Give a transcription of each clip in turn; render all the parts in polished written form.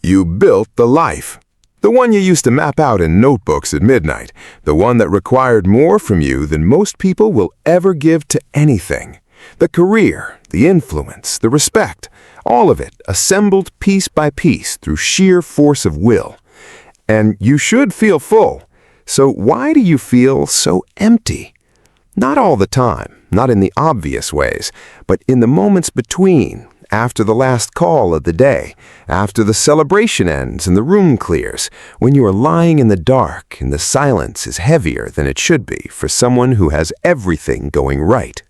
You built the life. The one you used to map out in notebooks at midnight. The one that required more from you than most people will ever give to anything. The career, the influence, the respect, all of it assembled piece by piece through sheer force of will. And you should feel full. So why do you feel so empty? Not all the time, not in the obvious ways, but in the moments between, after the last call of the day, after the celebration ends and the room clears, when you are lying in the dark and the silence is heavier than it should be for someone who has everything going right.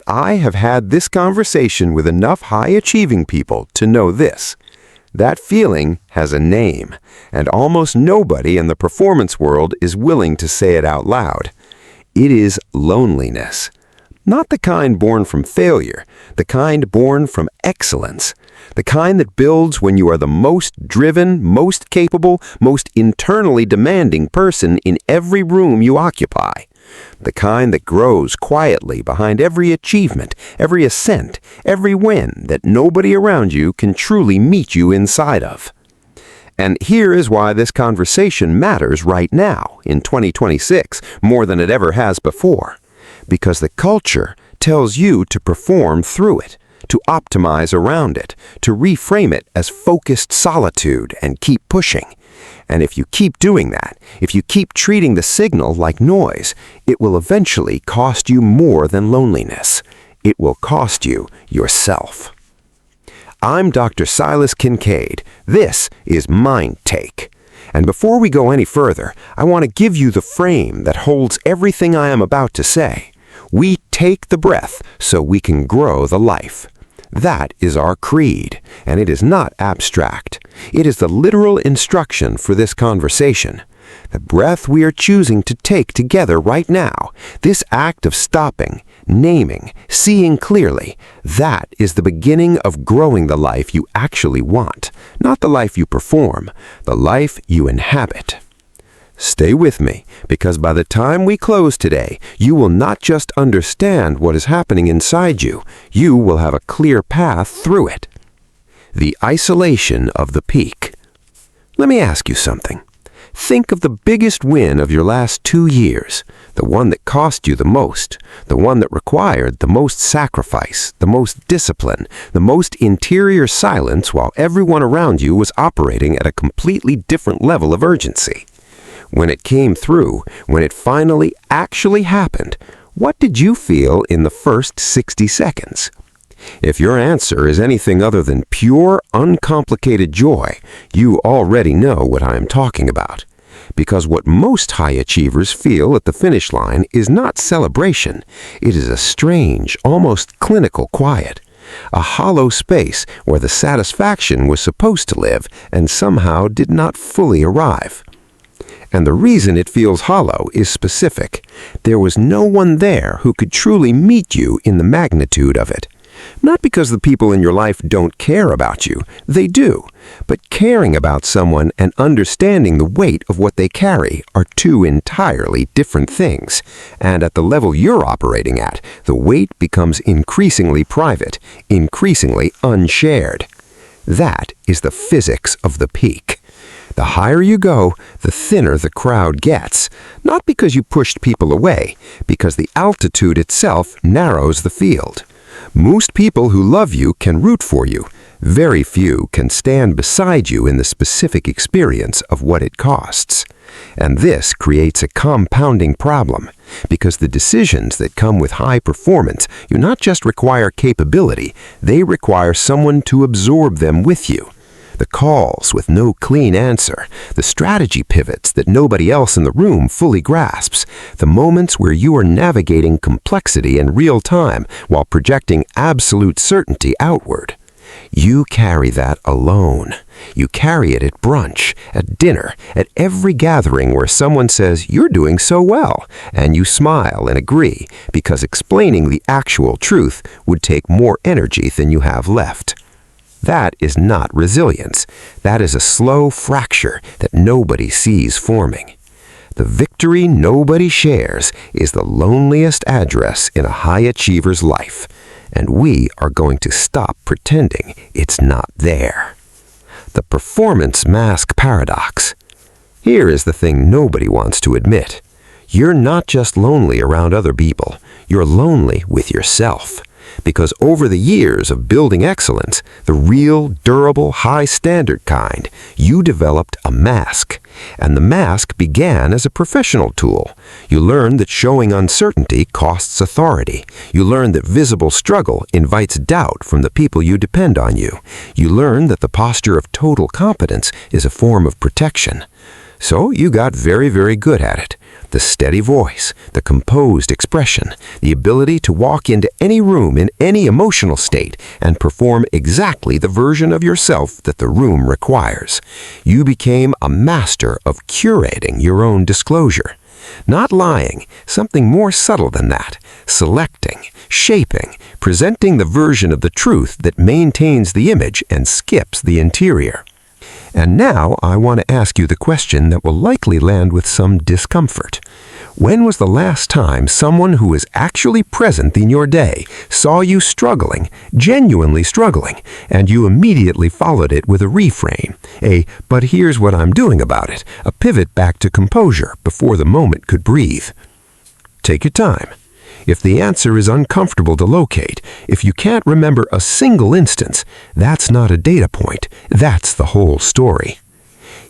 I have had this conversation with enough high-achieving people to know this. That feeling has a name, and almost nobody in the performance world is willing to say it out loud. It is loneliness. Not the kind born from failure, the kind born from excellence. The kind that builds when you are the most driven, most capable, most internally demanding person in every room you occupy. The kind that grows quietly behind every achievement, every ascent, every win that nobody around you can truly meet you inside of. And here is why this conversation matters right now, in 2026, more than it ever has before. Because the culture tells you to perform through it, to optimize around it, to reframe it as focused solitude and keep pushing. And if you keep doing that, if you keep treating the signal like noise, it will eventually cost you more than loneliness. It will cost you yourself. I'm Dr. Silas Kincaid. This is MindTake. And before we go any further, I want to give you the frame that holds everything I am about to say. We take the breath so we can grow the life. That is our creed, and it is not abstract. It is the literal instruction for this conversation. The breath we are choosing to take together right now, this act of stopping, naming, seeing clearly, that is the beginning of growing the life you actually want, not the life you perform, the life you inhabit. Stay with me, because by the time we close today, you will not just understand what is happening inside you, you will have a clear path through it. The isolation of the peak. Let me ask you something. Think of the biggest win of your last 2 years, the one that cost you the most, the one that required the most sacrifice, the most discipline, the most interior silence while everyone around you was operating at a completely different level of urgency. When it came through, when it finally actually happened, what did you feel in the first 60 seconds? If your answer is anything other than pure, uncomplicated joy, you already know what I am talking about. Because what most high achievers feel at the finish line is not celebration. It is a strange, almost clinical quiet. A hollow space where the satisfaction was supposed to live and somehow did not fully arrive. And the reason it feels hollow is specific. There was no one there who could truly meet you in the magnitude of it. Not because the people in your life don't care about you, they do, but caring about someone and understanding the weight of what they carry are two entirely different things. And at the level you're operating at, the weight becomes increasingly private, increasingly unshared. That is the physics of the peak. The higher you go, the thinner the crowd gets, not because you pushed people away, because the altitude itself narrows the field. Most people who love you can root for you. Very few can stand beside you in the specific experience of what it costs. And this creates a compounding problem, because the decisions that come with high performance you not just require capability, they require someone to absorb them with you. The calls with no clean answer, the strategy pivots that nobody else in the room fully grasps, the moments where you are navigating complexity in real time while projecting absolute certainty outward. You carry that alone. You carry it at brunch, at dinner, at every gathering where someone says, "You're doing so well," and you smile and agree, because explaining the actual truth would take more energy than you have left. That is not resilience. That is a slow fracture that nobody sees forming. The victory nobody shares is the loneliest address in a high achiever's life, and we are going to stop pretending it's not there. the performance mask paradox. Here is the thing nobody wants to admit. You're not just lonely around other people, you're lonely with yourself. Because over the years of building excellence, the real, durable, high-standard kind, you developed a mask. And the mask began as a professional tool. You learned that showing uncertainty costs authority. You learned that visible struggle invites doubt from the people you depend on you. You learned that the posture of total competence is a form of protection. So you got very, very good at it. The steady voice, the composed expression, the ability to walk into any room in any emotional state and perform exactly the version of yourself that the room requires. You became a master of curating your own disclosure. Not lying, something more subtle than that. Selecting, shaping, presenting the version of the truth that maintains the image and skips the interior. And now I want to ask you the question that will likely land with some discomfort. When was the last time someone who was actually present in your day saw you struggling, genuinely struggling, and you immediately followed it with a reframe, but here's what I'm doing about it, a pivot back to composure before the moment could breathe? Take your time. If the answer is uncomfortable to locate, if you can't remember a single instance, that's not a data point, that's the whole story.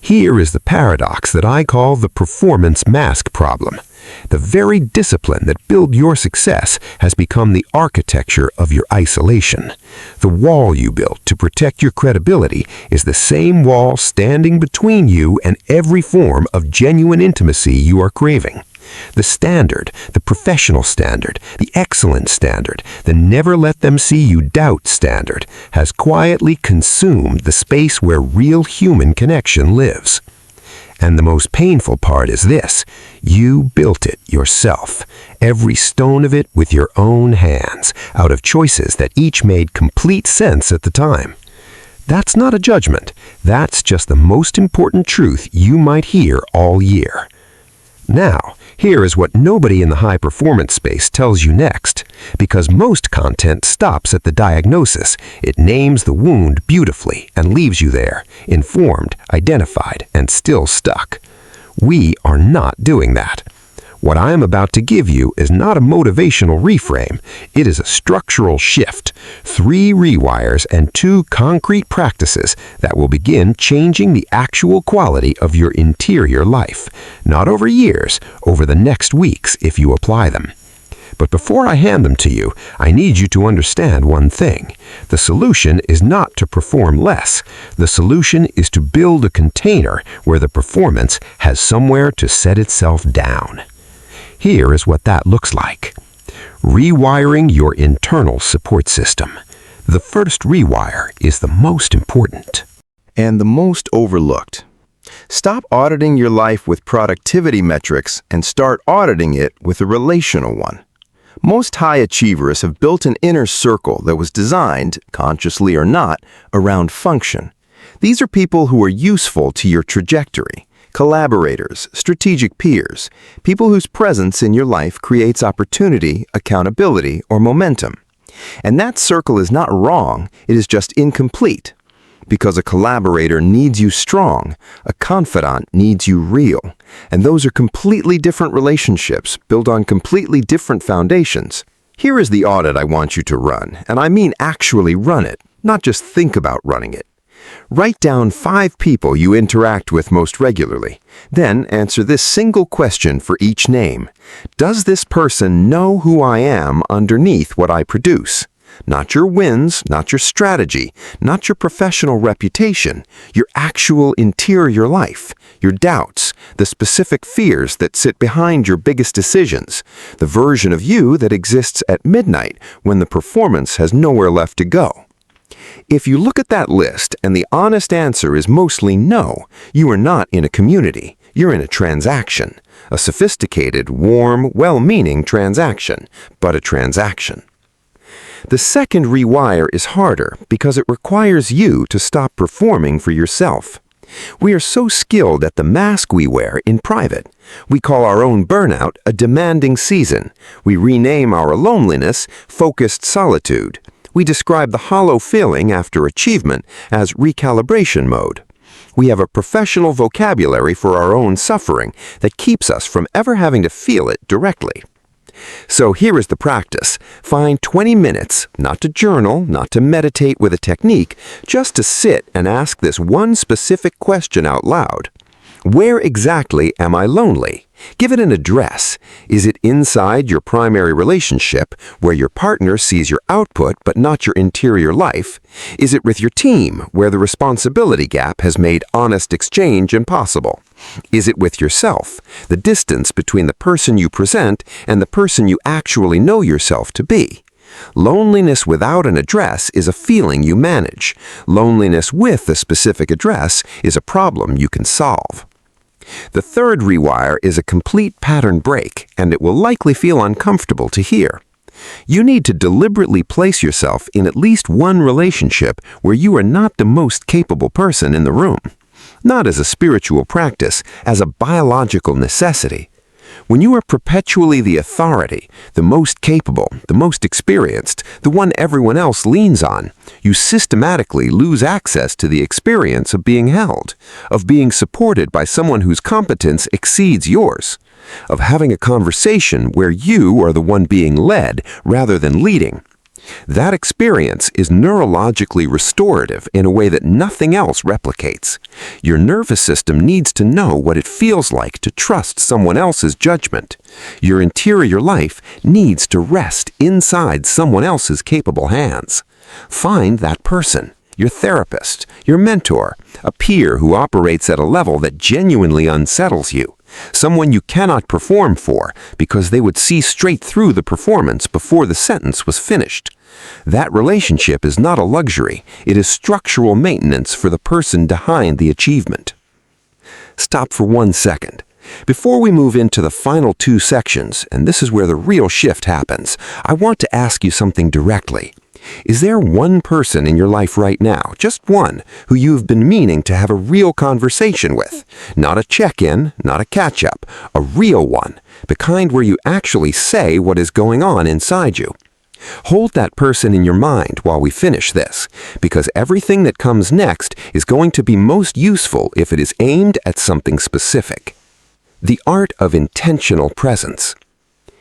Here is the paradox that I call the performance mask problem. The very discipline that built your success has become the architecture of your isolation. The wall you built to protect your credibility is the same wall standing between you and every form of genuine intimacy you are craving. The standard, the professional standard, the excellent standard, the never let them see you doubt standard, has quietly consumed the space where real human connection lives. And the most painful part is this: you built it yourself, every stone of it with your own hands, out of choices that each made complete sense at the time. That's not a judgment, that's just the most important truth you might hear all year. Now, here is what nobody in the high-performance space tells you next, because most content stops at the diagnosis. It names the wound beautifully and leaves you there, informed, identified, and still stuck. We are not doing that. What I am about to give you is not a motivational reframe. It is a structural shift, 3 rewires and 2 concrete practices that will begin changing the actual quality of your interior life. Not over years, over the next weeks if you apply them. But before I hand them to you, I need you to understand one thing. The solution is not to perform less. The solution is to build a container where the performance has somewhere to set itself down. Here is what that looks like. Rewiring your internal support system. The first rewire is the most important. And the most overlooked. Stop auditing your life with productivity metrics and start auditing it with a relational one. Most high achievers have built an inner circle that was designed, consciously or not, around function. These are people who are useful to your trajectory. Collaborators, strategic peers, people whose presence in your life creates opportunity, accountability, or momentum. And that circle is not wrong, it is just incomplete. Because a collaborator needs you strong, a confidant needs you real. And those are completely different relationships built on completely different foundations. Here is the audit I want you to run, and I mean actually run it, not just think about running it. Write down 5 people you interact with most regularly. Then answer this single question for each name. Does this person know who I am underneath what I produce? Not your wins, not your strategy, not your professional reputation, your actual interior life, your doubts, the specific fears that sit behind your biggest decisions, the version of you that exists at midnight when the performance has nowhere left to go. If you look at that list and the honest answer is mostly no, you are not in a community, you're in a transaction. A sophisticated, warm, well-meaning transaction, but a transaction. The second rewire is harder because it requires you to stop performing for yourself. We are so skilled at the mask we wear in private. We call our own burnout a demanding season. We rename our loneliness focused solitude. We describe the hollow feeling after achievement as recalibration mode. We have a professional vocabulary for our own suffering that keeps us from ever having to feel it directly. So here is the practice. Find 20 minutes, not to journal, not to meditate with a technique, just to sit and ask this one specific question out loud. Where exactly am I lonely? Give it an address. Is it inside your primary relationship, where your partner sees your output but not your interior life? Is it with your team, where the responsibility gap has made honest exchange impossible? Is it with yourself, the distance between the person you present and the person you actually know yourself to be? Loneliness without an address is a feeling you manage. Loneliness with a specific address is a problem you can solve. The third rewire is a complete pattern break, and it will likely feel uncomfortable to hear. You need to deliberately place yourself in at least one relationship where you are not the most capable person in the room. Not as a spiritual practice, as a biological necessity. When you are perpetually the authority, the most capable, the most experienced, the one everyone else leans on, you systematically lose access to the experience of being held, of being supported by someone whose competence exceeds yours, of having a conversation where you are the one being led rather than leading. That experience is neurologically restorative in a way that nothing else replicates. Your nervous system needs to know what it feels like to trust someone else's judgment. Your interior life needs to rest inside someone else's capable hands. Find that person, your therapist, your mentor, a peer who operates at a level that genuinely unsettles you. Someone you cannot perform for because they would see straight through the performance before the sentence was finished. That relationship is not a luxury. It is structural maintenance for the person behind the achievement. Stop for 1 second. Before we move into the final 2 sections, and this is where the real shift happens, I want to ask you something directly. Is there one person in your life right now, just one, who you've been meaning to have a real conversation with? Not a check-in, not a catch-up, a real one, the kind where you actually say what is going on inside you. Hold that person in your mind while we finish this, because everything that comes next is going to be most useful if it is aimed at something specific. The art of intentional presence.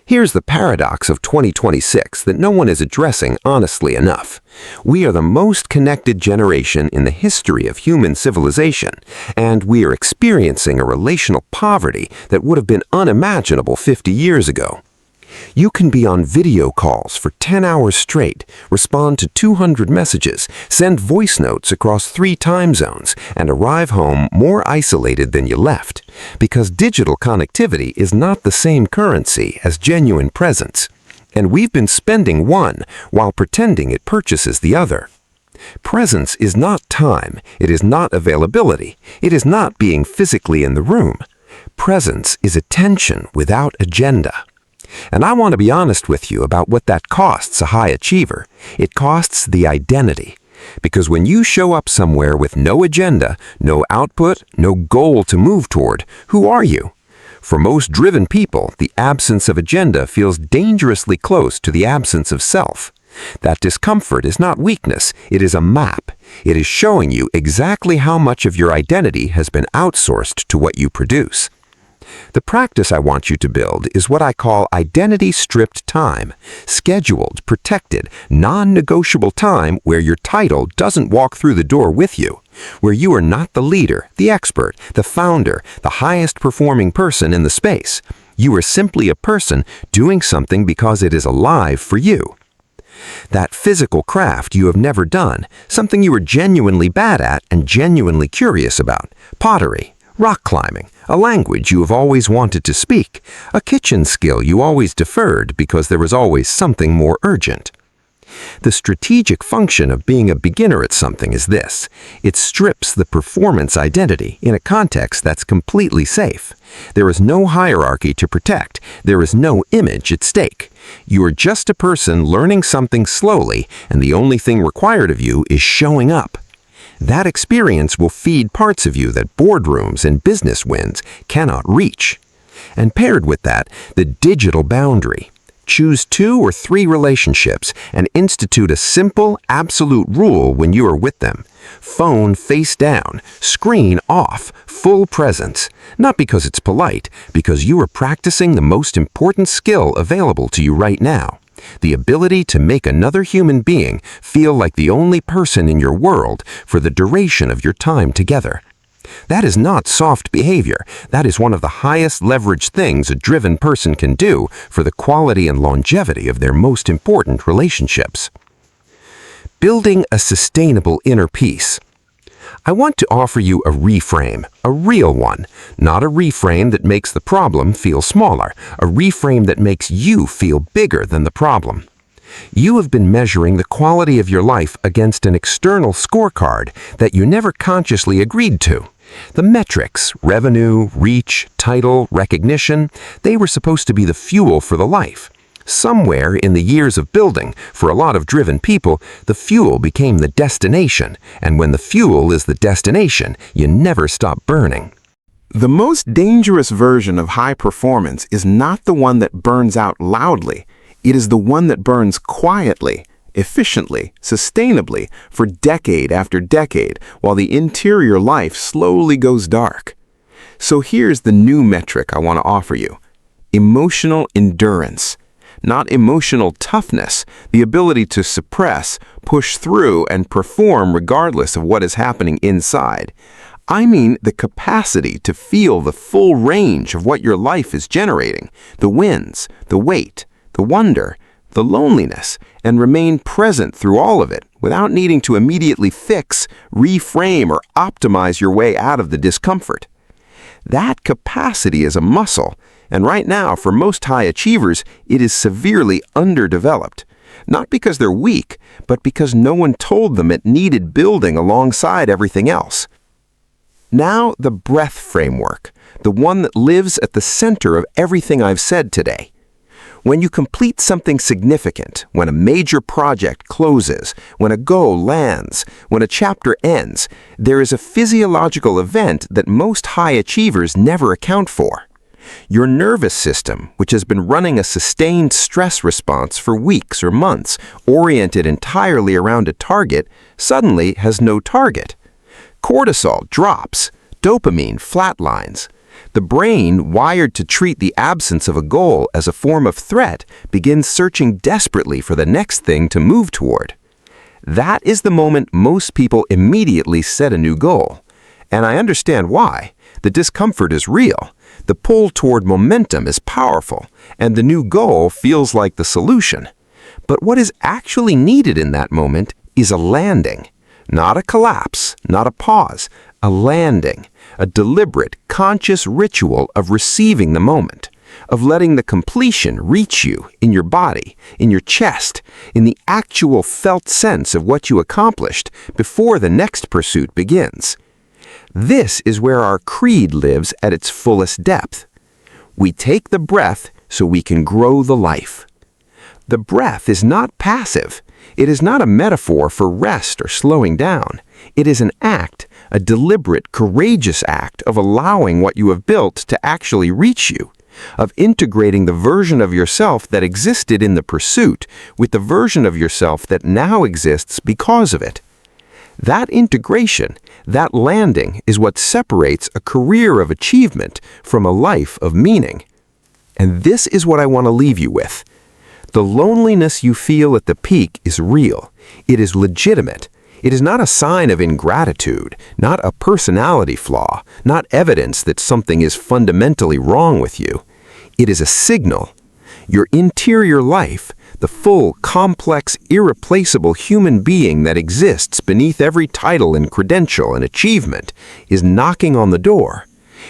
Here's the paradox of 2026 that no one is addressing honestly enough. We are the most connected generation in the history of human civilization, and we are experiencing a relational poverty that would have been unimaginable 50 years ago. You can be on video calls for 10 hours straight, respond to 200 messages, send voice notes across 3 time zones, and arrive home more isolated than you left, because digital connectivity is not the same currency as genuine presence. And we've been spending one while pretending it purchases the other. Presence is not time, it is not availability, it is not being physically in the room. Presence is attention without agenda. And I want to be honest with you about what that costs a high achiever. It costs the identity. Because when you show up somewhere with no agenda, no output, no goal to move toward, who are you? For most driven people, the absence of agenda feels dangerously close to the absence of self. That discomfort is not weakness, it is a map. It is showing you exactly how much of your identity has been outsourced to what you produce. The practice I want you to build is what I call identity-stripped time, scheduled, protected, non-negotiable time where your title doesn't walk through the door with you, where you are not the leader, the expert, the founder, the highest performing person in the space. You are simply a person doing something because it is alive for you. That physical craft you have never done, something you are genuinely bad at and genuinely curious about, pottery, rock climbing, a language you have always wanted to speak, a kitchen skill you always deferred because there was always something more urgent. The strategic function of being a beginner at something is this. It strips the performance identity in a context that's completely safe. There is no hierarchy to protect. There is no image at stake. You are just a person learning something slowly, and the only thing required of you is showing up. That experience will feed parts of you that boardrooms and business wins cannot reach. And paired with that, the digital boundary. Choose 2 or 3 relationships and institute a simple, absolute rule when you are with them. Phone face down, screen off, full presence. Not because it's polite, because you are practicing the most important skill available to you right now. The ability to make another human being feel like the only person in your world for the duration of your time together. That is not soft behavior. That is one of the highest leverage things a driven person can do for the quality and longevity of their most important relationships. Building a sustainable inner peace. I want to offer you a reframe, a real one, not a reframe that makes the problem feel smaller, a reframe that makes you feel bigger than the problem. You have been measuring the quality of your life against an external scorecard that you never consciously agreed to. The metrics, revenue, reach, title, recognition, they were supposed to be the fuel for the life. Somewhere in the years of building, for a lot of driven people, the fuel became the destination, and when the fuel is the destination, you never stop burning. The most dangerous version of high performance is not the one that burns out loudly. It is the one that burns quietly, efficiently, sustainably, for decade after decade, while the interior life slowly goes dark. So here's the new metric I want to offer you. Emotional endurance. Not emotional toughness, the ability to suppress, push through, and perform regardless of what is happening inside. I mean the capacity to feel the full range of what your life is generating, the wins, the weight, the wonder, the loneliness, and remain present through all of it without needing to immediately fix, reframe, or optimize your way out of the discomfort. That capacity is a muscle, and right now, for most high achievers, it is severely underdeveloped. Not because they're weak, but because no one told them it needed building alongside everything else. Now, the breath framework, the one that lives at the center of everything I've said today. When you complete something significant, when a major project closes, when a goal lands, when a chapter ends, there is a physiological event that most high achievers never account for. Your nervous system, which has been running a sustained stress response for weeks or months, oriented entirely around a target, suddenly has no target. Cortisol drops, dopamine flatlines. The brain, wired to treat the absence of a goal as a form of threat, begins searching desperately for the next thing to move toward. That is the moment most people immediately set a new goal. And I understand why. The discomfort is real. The pull toward momentum is powerful, and the new goal feels like the solution. But what is actually needed in that moment is a landing. Not a collapse, not a pause, a landing, a deliberate, conscious ritual of receiving the moment, of letting the completion reach you in your body, in your chest, in the actual felt sense of what you accomplished before the next pursuit begins. This is where our creed lives at its fullest depth. We take the breath so we can grow the life. The breath is not passive. It is not a metaphor for rest or slowing down. It is an act, a deliberate, courageous act of allowing what you have built to actually reach you, of integrating the version of yourself that existed in the pursuit with the version of yourself that now exists because of it. That integration, that landing, is what separates a career of achievement from a life of meaning. And this is what I want to leave you with. The loneliness you feel at the peak is real. It is legitimate. It is not a sign of ingratitude, not a personality flaw, not evidence that something is fundamentally wrong with you. It is a signal. Your interior life, the full, complex, irreplaceable human being that exists beneath every title and credential and achievement, is knocking on the door.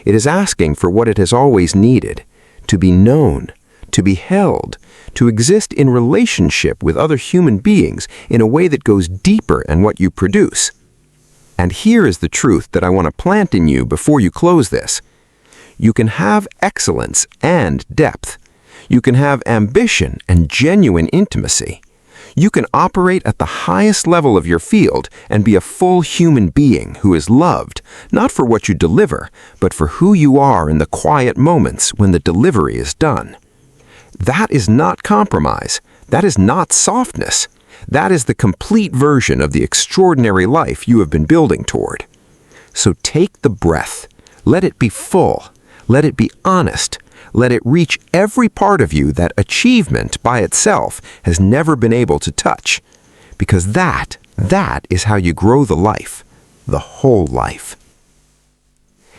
It is asking for what it has always needed: to be known, to be held, to exist in relationship with other human beings in a way that goes deeper in what you produce. And here is the truth that I want to plant in you before you close this. You can have excellence and depth. You can have ambition and genuine intimacy. You can operate at the highest level of your field and be a full human being who is loved, not for what you deliver, but for who you are in the quiet moments when the delivery is done. That is not compromise. That is not softness. That is the complete version of the extraordinary life you have been building toward. So take the breath. Let it be full. Let it be honest. Let it reach every part of you that achievement by itself has never been able to touch. Because that is how you grow the life, the whole life.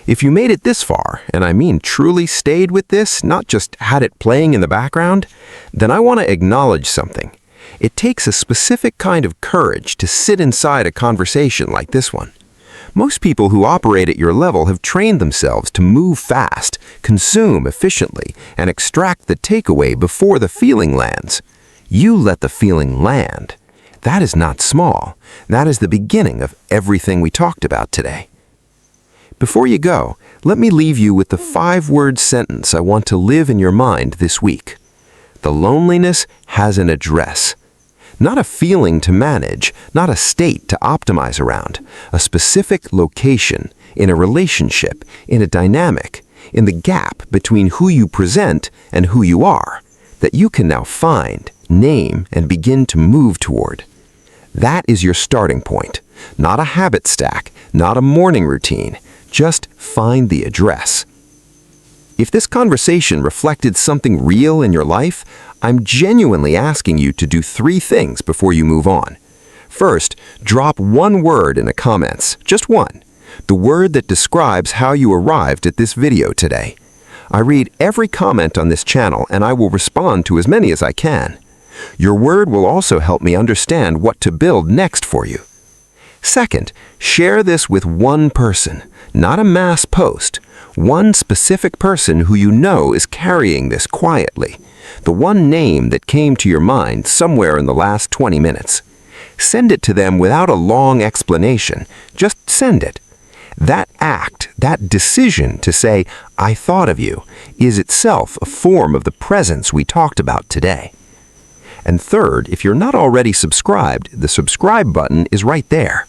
If you made it this far, and I mean truly stayed with this, not just had it playing in the background, then I want to acknowledge something. It takes a specific kind of courage to sit inside a conversation like this one. Most people who operate at your level have trained themselves to move fast, consume efficiently, and extract the takeaway before the feeling lands. You let the feeling land. That is not small. That is the beginning of everything we talked about today. Before you go, let me leave you with the 5-word sentence I want to live in your mind this week. The loneliness has an address. Not a feeling to manage, not a state to optimize around, a specific location, in a relationship, in a dynamic, in the gap between who you present and who you are, that you can now find, name, and begin to move toward. That is your starting point, not a habit stack, not a morning routine. Just find the address. If this conversation reflected something real in your life, I'm genuinely asking you to do 3 things before you move on. First, drop 1 word in the comments, just 1. The word that describes how you arrived at this video today. I read every comment on this channel and I will respond to as many as I can. Your word will also help me understand what to build next for you. Second, share this with 1 person, not a mass post. 1 specific person who you know is carrying this quietly. The 1 name that came to your mind somewhere in the last 20 minutes. Send it to them without a long explanation. Just send it. That act, that decision to say, "I thought of you," is itself a form of the presence we talked about today. And third, if you're not already subscribed, the subscribe button is right there.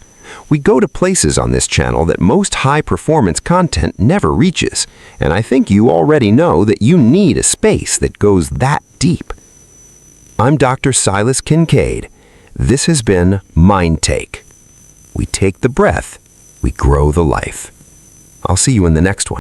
We go to places on this channel that most high-performance content never reaches, and I think you already know that you need a space that goes that deep. I'm Dr. Silas Kincaid. This has been MindTake. We take the breath, we grow the life. I'll see you in the next one.